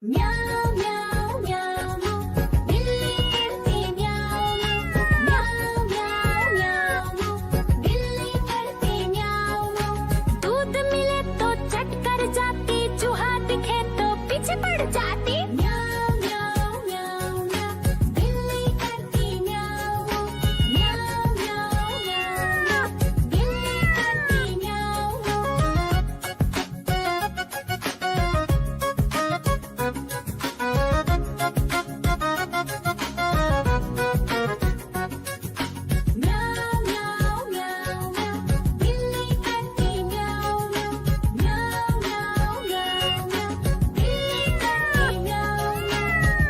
म्याऊं म्याऊं म्याऊं बिल्ली करती म्याऊं म्याऊं म्याऊं म्याऊं बिल्ली करती म्याऊं। दूध मिले तो चट कर जाती, चूहा दिखे तो पीछे पड़ जाती। म्याऊं म्याऊं म्याऊं म्याऊं बिल्ली करती म्याऊं म्याऊं म्याऊं म्याऊं बिल्ली करती म्याऊं। म्याऊं म्याऊं म्याऊं म्याऊं बिल्ली करती म्याऊं म्याऊं म्याऊं म्याऊं म्याऊं बिल्ली करती म्याऊं।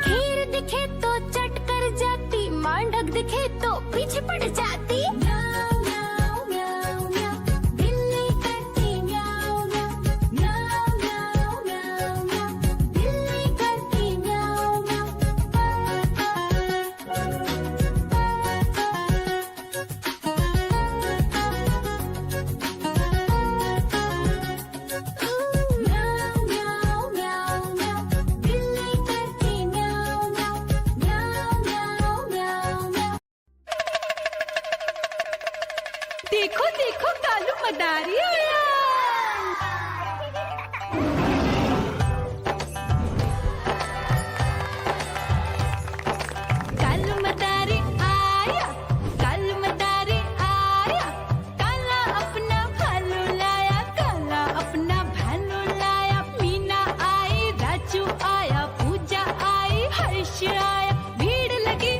खीर दिखे तो चट कर जाती, मांडक दिखे तो पीछे पड़ जाती। म्याऊं म्याऊं म्याऊं म्याऊं बिल्ली करती म्याऊं म्याऊं म्याऊं म्याऊं म्याऊं म्याऊं बिल्ली करती म्याऊं म्याऊं म्याऊं म्याऊं म्याऊं बिल्ली करती म्याऊं म्याऊं म्याऊं म्याऊं म्याऊं म्याऊं। देखो देखो कालू मदारी आया। कालू मदारी आया, कालू मदारी आया। काला अपना भालू लाया, काला अपना भालू लाया। मीना आई, राजू आया, पूजा आई, हर्ष आया। भीड़ लगी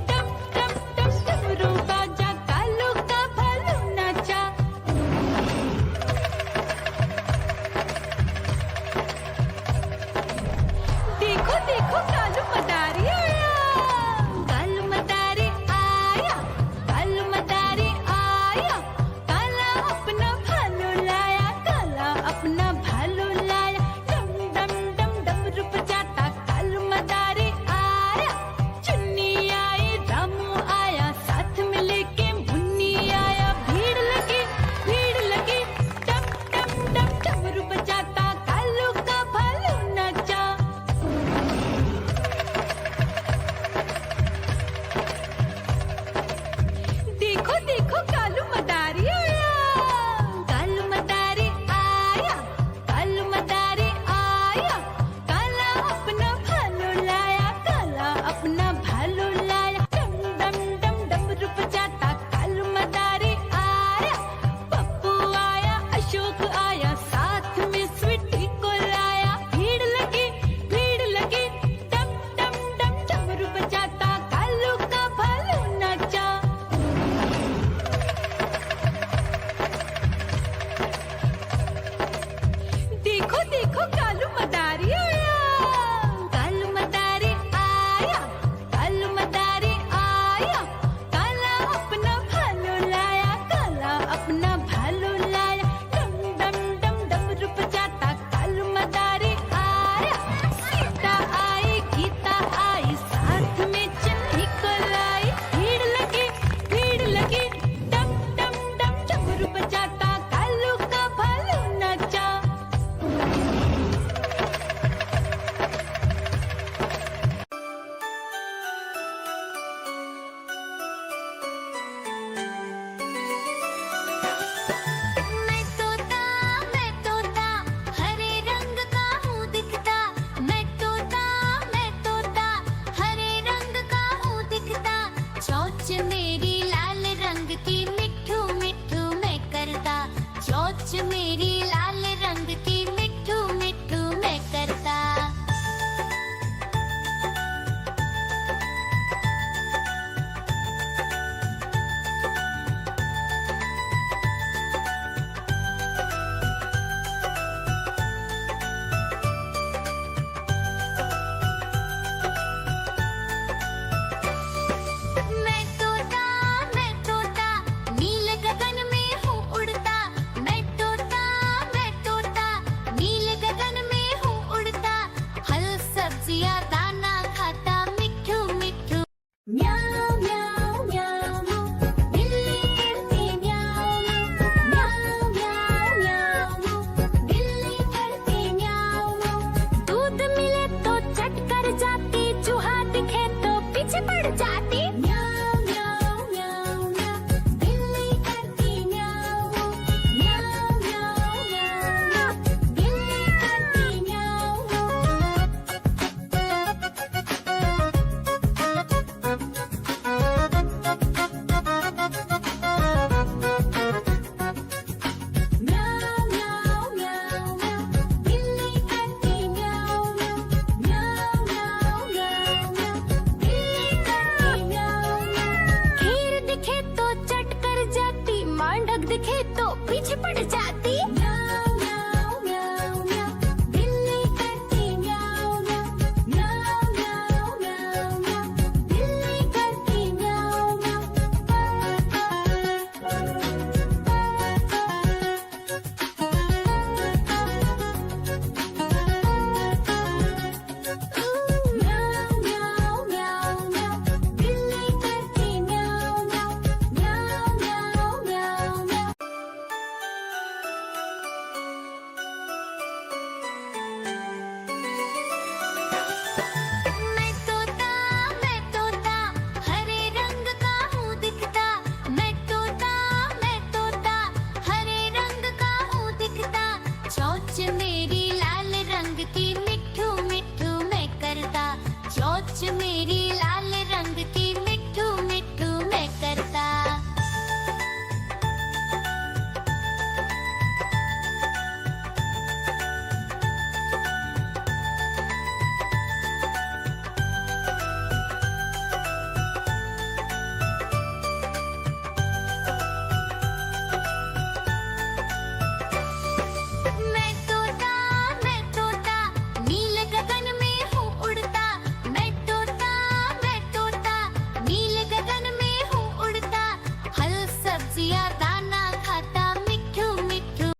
टम टम टम डमरू बाजा, कालू का भालू नाचा। देखो देखो कालू मदारी आया।